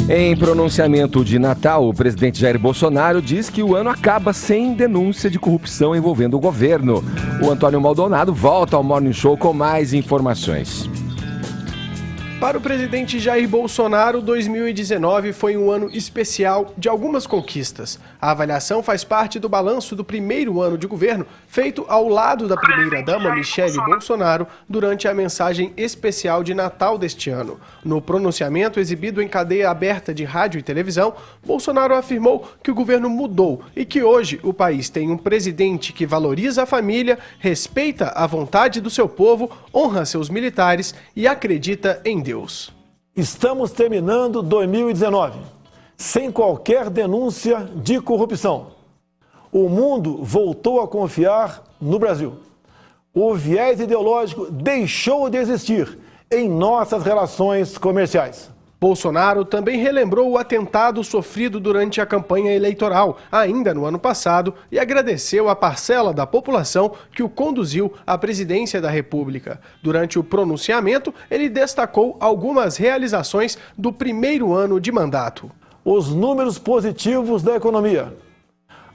Em pronunciamento de Natal, o presidente Jair Bolsonaro diz que o ano acaba sem denúncia de corrupção envolvendo o governo. O Antônio Maldonado volta ao Morning Show com mais informações. Para o presidente Jair Bolsonaro, 2019 foi um ano especial de algumas conquistas. A avaliação faz parte do balanço do primeiro ano de governo, feito ao lado da primeira-dama Michele Bolsonaro, durante a mensagem especial de Natal deste ano. No pronunciamento exibido em cadeia aberta de rádio e televisão, Bolsonaro afirmou que o governo mudou e que hoje o país tem um presidente que valoriza a família, respeita a vontade do seu povo, honra seus militares e acredita em Deus. Estamos terminando 2019 sem qualquer denúncia de corrupção. O mundo voltou a confiar no Brasil. O viés ideológico deixou de existir em nossas relações comerciais. Bolsonaro também relembrou o atentado sofrido durante a campanha eleitoral, ainda no ano passado, e agradeceu a parcela da população que o conduziu à presidência da República. Durante o pronunciamento, ele destacou algumas realizações do primeiro ano de mandato. Os números positivos da economia,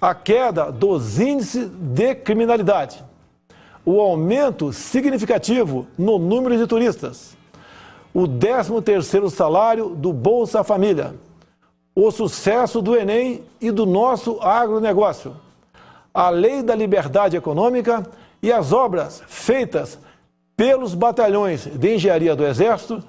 a queda dos índices de criminalidade, o aumento significativo no número de turistas, o 13º salário do Bolsa Família, o sucesso do Enem e do nosso agronegócio, a Lei da Liberdade Econômica e as obras feitas pelos batalhões de engenharia do Exército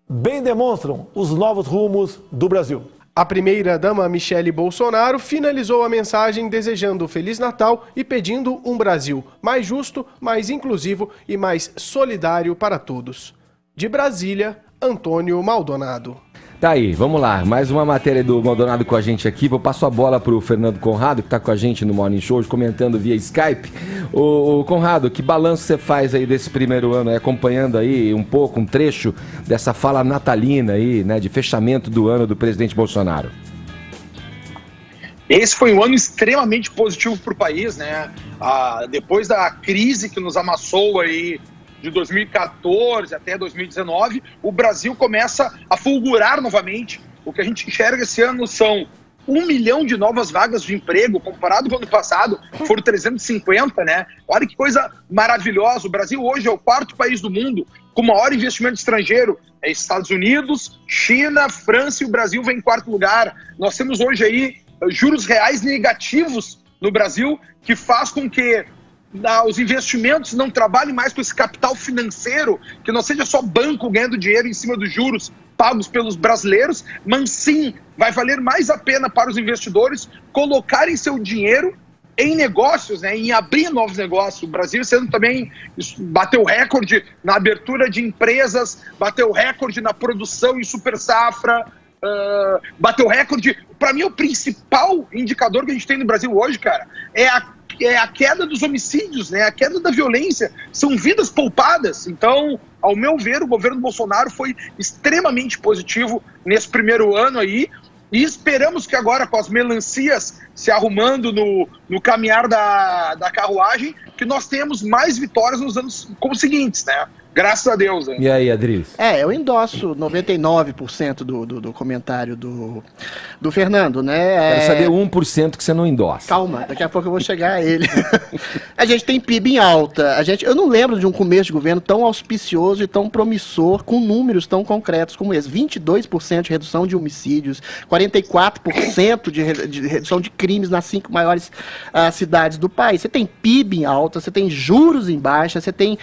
bem demonstram os novos rumos do Brasil. A primeira-dama Michele Bolsonaro finalizou a mensagem desejando Feliz Natal e pedindo um Brasil mais justo, mais inclusivo e mais solidário para todos. De Brasília, Antônio Maldonado. Tá aí, vamos lá. Mais uma matéria do Maldonado com a gente aqui. Eu passo a bola para o Fernando Conrado, que está com a gente no Morning Show, comentando via Skype. Ô Conrado, que balanço você faz aí desse primeiro ano, acompanhando aí um pouco, um trecho dessa fala natalina aí, né, de fechamento do ano do presidente Bolsonaro? Esse foi um ano extremamente positivo para o país, né? Depois da crise que nos amassou aí, de 2014 até 2019, o Brasil começa a fulgurar novamente. O que a gente enxerga esse ano são 1 milhão de novas vagas de emprego, comparado com o ano passado, foram 350, né? Olha que coisa maravilhosa. O Brasil hoje é o 4º país do mundo com maior investimento estrangeiro. É Estados Unidos, China, França, e o Brasil vem em 4º lugar. Nós temos hoje aí juros reais negativos no Brasil, que faz com que os investimentos não trabalhem mais com esse capital financeiro, que não seja só banco ganhando dinheiro em cima dos juros pagos pelos brasileiros, mas sim vai valer mais a pena para os investidores colocarem seu dinheiro em negócios, né, em abrir novos negócios. O Brasil sendo também bateu recorde na abertura de empresas, bateu recorde na produção em super safra, bateu recorde. Para mim, o principal indicador que a gente tem no Brasil hoje, cara, é a queda dos homicídios, né? A queda da violência, são vidas poupadas. Então, ao meu ver, o governo Bolsonaro foi extremamente positivo nesse primeiro ano aí, e esperamos que agora, com as melancias se arrumando no caminhar da carruagem, que nós tenhamos mais vitórias nos anos seguintes, né? Graças a Deus. Né? E aí, Adris? Eu endosso 99% do comentário do Fernando, né? Quero saber 1% que você não endossa. Calma, daqui a pouco eu vou chegar a ele. A gente tem PIB em alta. Eu não lembro de um começo de governo tão auspicioso e tão promissor, com números tão concretos como esse. 22% de redução de homicídios, 44% de redução de crimes nas 5 maiores cidades do país. Você tem PIB em alta, você tem juros em baixa, você tem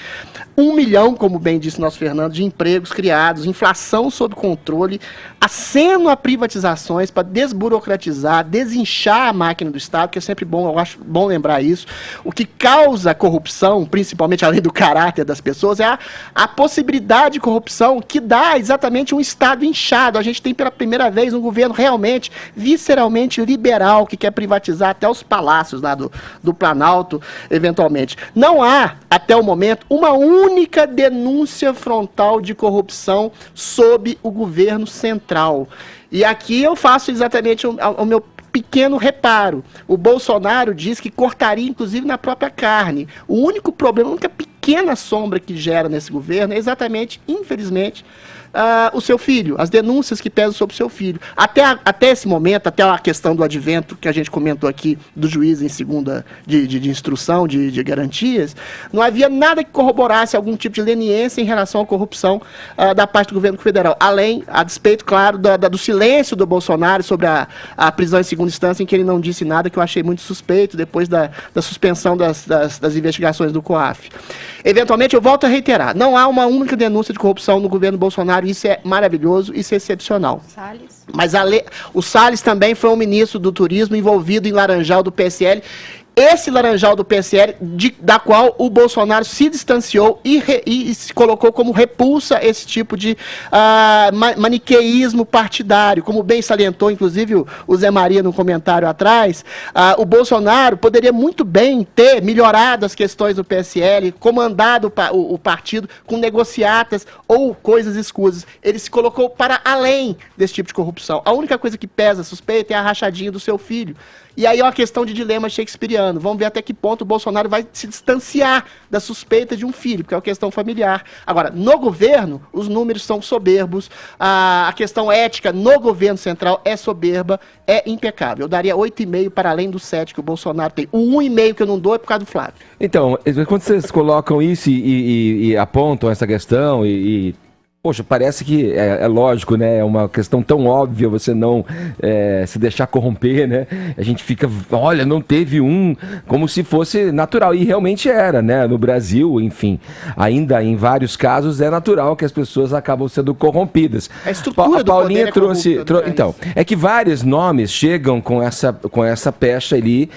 1 milhão, como bem disse nosso Fernando, de empregos criados, inflação sob controle, aceno a privatizações para desburocratizar, desinchar a máquina do Estado, que é sempre bom, eu acho bom lembrar isso. O que causa corrupção, principalmente além do caráter das pessoas, é a possibilidade de corrupção que dá exatamente um Estado inchado. A gente tem pela primeira vez um governo realmente, visceralmente liberal, que quer privatizar até os palácios lá do Planalto, eventualmente. Não há, até o momento, uma única denúncia frontal de corrupção sob o governo central. E aqui eu faço exatamente o meu pequeno reparo. O Bolsonaro diz que cortaria, inclusive, na própria carne. O único problema, a única pequena sombra que gera nesse governo é exatamente, infelizmente, o seu filho, as denúncias que pesam sobre o seu filho. Até esse momento, até a questão do advento que a gente comentou aqui do juiz em segunda de instrução, de garantias, não havia nada que corroborasse algum tipo de leniência em relação à corrupção da parte do governo federal, além, a despeito, claro, do silêncio do Bolsonaro sobre a prisão em segunda instância, em que ele não disse nada, que eu achei muito suspeito, depois da suspensão das investigações do COAF. Eventualmente, eu volto a reiterar, não há uma única denúncia de corrupção no governo Bolsonaro, isso é maravilhoso, isso é excepcional. Salles. Mas o Salles também foi um ministro do turismo envolvido em Laranjal do PSL, esse Laranjal do PSL, da qual o Bolsonaro se distanciou e se colocou como repulsa esse tipo de maniqueísmo partidário. Como bem salientou, inclusive, o Zé Maria no comentário atrás, o Bolsonaro poderia muito bem ter melhorado as questões do PSL, comandado o partido com negociatas ou coisas escusas. Ele se colocou para além desse tipo de corrupção. A única coisa que pesa suspeita é a rachadinha do seu filho. E aí é uma questão de dilema shakespeariano. Vamos ver até que ponto o Bolsonaro vai se distanciar da suspeita de um filho, porque é uma questão familiar. Agora, no governo, os números são soberbos, a questão ética no governo central é soberba, é impecável. Eu daria 8,5 para além do 7 que o Bolsonaro tem. O 1,5 que eu não dou é por causa do Flávio. Então, quando vocês colocam isso e apontam essa questão poxa, parece que é lógico, né? É uma questão tão óbvia você não se deixar corromper, né? A gente fica, olha, não teve como se fosse natural. E realmente era, né? No Brasil, enfim, ainda em vários casos é natural que as pessoas acabam sendo corrompidas. A estrutura do Paulinha poder é corrupta, então, é que vários nomes chegam com essa pecha ali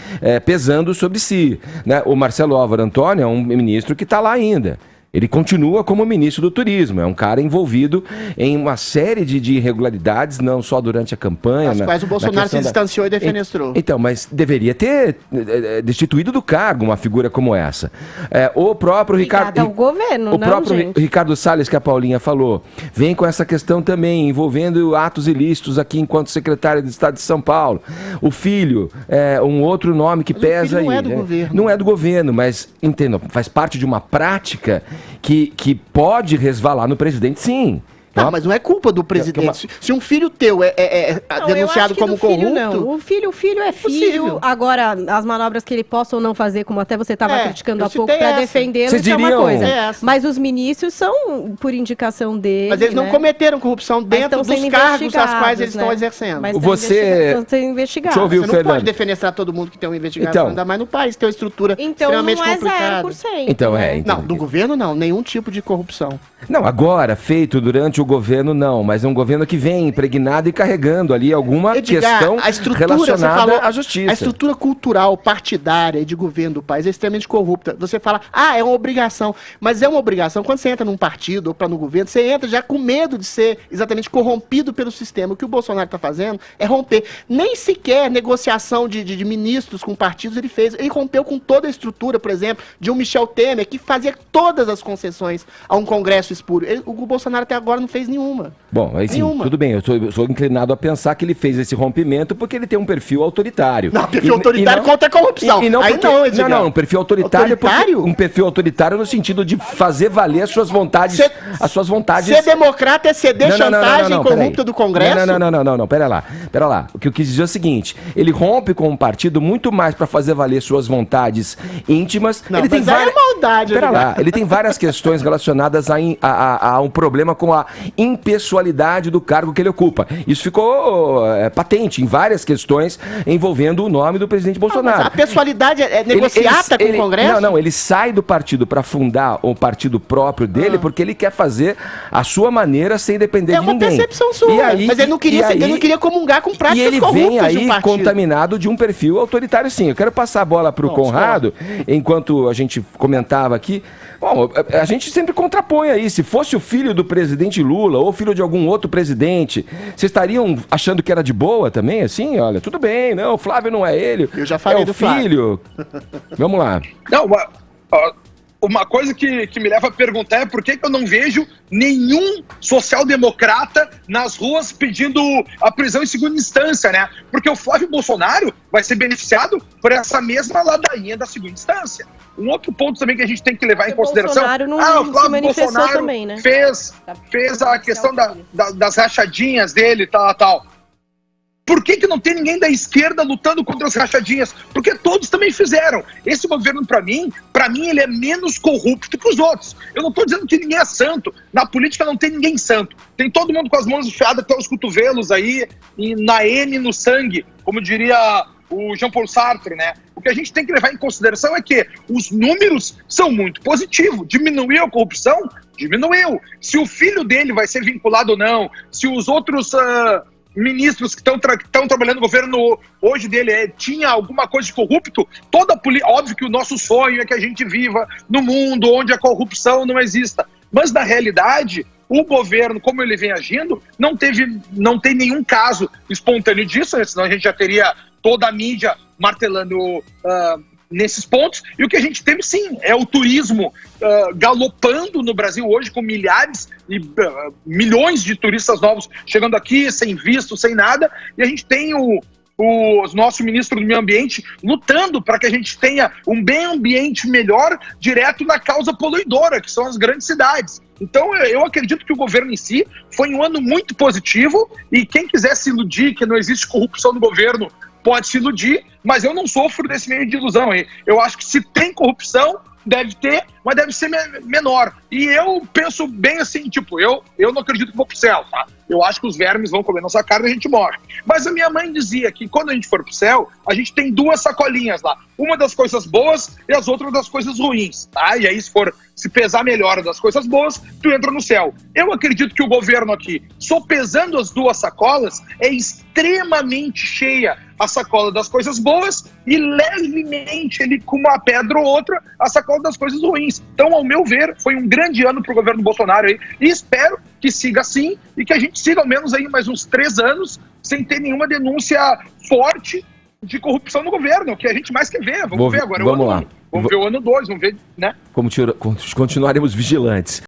pesando sobre si, né? O Marcelo Álvaro Antônio é um ministro que está lá ainda. Ele continua como ministro do turismo, é um cara envolvido em uma série de irregularidades, não só durante a campanha. As quais o Bolsonaro se distanciou e defenestrou. Então, mas deveria ter destituído do cargo uma figura como essa. O próprio Ricardo... ao governo, o próprio Ricardo Salles, que a Paulinha falou, vem com essa questão também, envolvendo atos ilícitos aqui enquanto secretário de Estado de São Paulo. O filho, um outro nome que pesa aí. Não é do governo. Não é do governo, mas, entenda, faz parte de uma prática que pode resvalar no presidente, sim. Não, mas não é culpa do presidente. Se um filho teu não, denunciado como corrupto... Não. O filho é filho. Possível. Agora, as manobras que ele possa ou não fazer, como até você estava criticando há pouco, para defendê-lo, Vocês isso é uma coisa. Mas os ministros são por indicação dele. Mas eles não cometeram corrupção dentro dos cargos aos quais eles estão né? exercendo. Mas você estão sendo investigados. Deixa eu ouvir o Você não Fernando. pode defenestrar todo mundo que tem uma investigação, Então, ainda mais no país, tem uma estrutura extremamente não é complicada. 0%. Então, né? Não, do governo não, nenhum tipo de corrupção. Não, agora, feito durante o governo, não. Mas é um governo que vem impregnado e carregando ali alguma questão relacionada à justiça. A estrutura cultural, partidária e de governo do país é extremamente corrupta. Você fala, é uma obrigação. Mas é uma obrigação. Quando você entra num partido ou no governo, você entra já com medo de ser exatamente corrompido pelo sistema. O que o Bolsonaro está fazendo é romper. Nem sequer negociação de ministros com partidos ele fez. Ele rompeu com toda a estrutura, por exemplo, de um Michel Temer, que fazia todas as concessões a um Congresso espúrio. O Bolsonaro até agora não fez nenhuma. Bom, aí sim, tudo bem, eu sou inclinado a pensar que ele fez esse rompimento porque ele tem um perfil autoritário. Não, perfil autoritário contra a corrupção. Um perfil autoritário? Um perfil autoritário no sentido de fazer valer as suas vontades. As suas vontades. Ser democrata é ceder chantagem corrupta do Congresso? Não, pera lá. O que eu quis dizer é o seguinte, ele rompe com um partido muito mais para fazer valer suas vontades íntimas. Não, ele tem é maldade. Pera lá, ele tem várias questões relacionadas a um problema com a impessoalidade do cargo que ele ocupa. Isso ficou patente em várias questões envolvendo o nome do presidente Bolsonaro. Mas a pessoalidade é negociata com o Congresso? Não, ele sai do partido para fundar o partido próprio dele porque ele quer fazer a sua maneira sem depender de ninguém. É uma percepção sua, mas ele não queria comungar com práticas corruptas. E ele vem aí contaminado de um perfil autoritário, sim. Eu quero passar a bola para o Conrado, enquanto a gente comentava aqui. Bom, a gente sempre contrapõe aí. Se fosse o filho do presidente Lula ou filho de algum outro presidente, vocês estariam achando que era de boa também, assim? Olha, tudo bem, não, o Flávio não é ele. Eu já falei do filho. Vamos lá. Não, uma coisa que me leva a perguntar é por que eu não vejo nenhum social-democrata nas ruas pedindo a prisão em segunda instância, né? Porque o Flávio Bolsonaro vai ser beneficiado por essa mesma ladainha da segunda instância. Um outro ponto também que a gente tem que levar em consideração... Bolsonaro não o se Flávio manifestou Bolsonaro também, né? fez a questão das rachadinhas dele e tal. Por que não tem ninguém da esquerda lutando contra as rachadinhas? Porque todos também fizeram. Esse governo, para mim, ele é menos corrupto que os outros. Eu não estou dizendo que ninguém é santo. Na política não tem ninguém santo. Tem todo mundo com as mãos enfiadas até os cotovelos aí, e na N no sangue, como diria o Jean-Paul Sartre, né? O que a gente tem que levar em consideração é que os números são muito positivos. Diminuiu a corrupção? Diminuiu. Se o filho dele vai ser vinculado ou não, se os outros... ministros que estão trabalhando no governo hoje dele tinha alguma coisa de corrupto, óbvio que o nosso sonho é que a gente viva no mundo onde a corrupção não exista, mas na realidade o governo, como ele vem agindo, não tem nenhum caso espontâneo disso, né? Senão a gente já teria toda a mídia martelando nesses pontos. E o que a gente teve, sim, é o turismo galopando no Brasil hoje, com milhares e milhões de turistas novos chegando aqui, sem visto, sem nada. E a gente tem o nosso ministro do Meio Ambiente lutando para que a gente tenha um meio ambiente melhor direto na causa poluidora, que são as grandes cidades. Então, eu acredito que o governo em si foi um ano muito positivo, e quem quiser se iludir que não existe corrupção no governo pode se iludir, mas eu não sofro desse meio de ilusão aí. Eu acho que se tem corrupção, deve ter, mas deve ser menor. E eu penso bem assim, tipo, eu não acredito que vou pro céu, tá? Eu acho que os vermes vão comer nossa carne e a gente morre. Mas a minha mãe dizia que quando a gente for pro céu, a gente tem duas sacolinhas lá. Uma das coisas boas e as outras das coisas ruins, tá? E aí se pesar melhor das coisas boas, tu entra no céu. Eu acredito que o governo aqui, sopesando as duas sacolas, é extremamente cheia a sacola das coisas boas e levemente, ele com uma pedra ou outra, a sacola das coisas ruins. Então, ao meu ver, foi um grande ano para o governo Bolsonaro aí, e espero que siga assim e que a gente siga ao menos aí mais uns 3 anos sem ter nenhuma denúncia forte de corrupção no governo, que a gente mais quer ver. Vamos ver agora. Vamos lá. Vamos ver o ano 2, vamos ver, né? Continuaremos vigilantes.